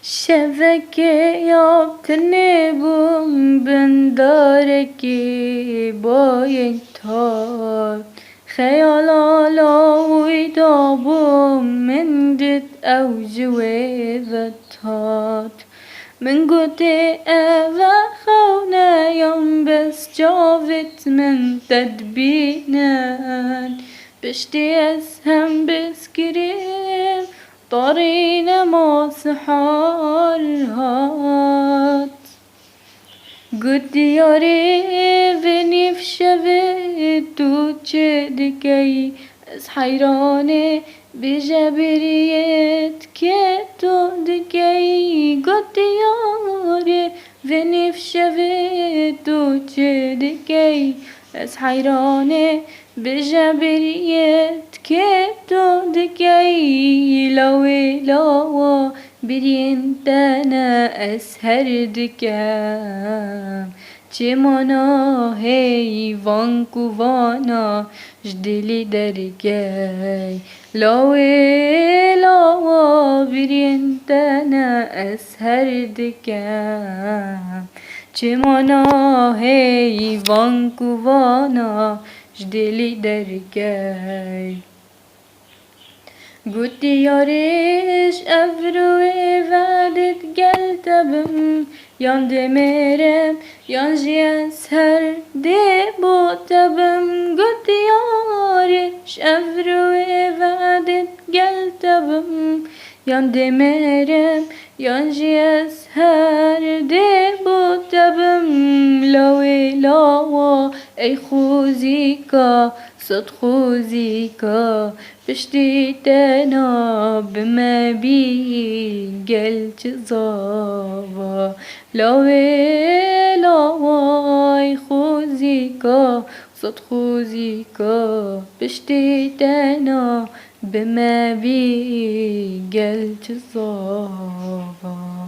شبکه yaptığını bum bendareki boyun tat خیال آلا ویدا بوم من دت أوجوي ذاتات من قدي أذا خونا يوم بس جافت من تدبينان بشتي أسهم بس كريم طارينا ما سحارهات قد ياري بني في شبت وتشدكي از حيراني بجبريت كتو دكي قد ياري بني في شبت وتشدكي از حيراني بجبريت كتو دكي لوي لوا برينتنا أسهر دكام چمانا هیوان کوانا جدلی درگی لاوی لاوا برینتنا اسهر دکم چمانا هیوان کوانا جدلی درگی قلت يا ريش أفروي فادت قلتبم يان دميرم يان جيس هر دي بوتبم قلت يا ريش أفروي فادت قلتبم يان دميرم يان جيس هر دي بوتبم لوي لاوا أي خوزيكا صد خوزيكا بشتيتنا بما بي قلت زابا لاوي لاوي خوزيكا صد خوزيكا بشتيتنا بما بي قلت زابا.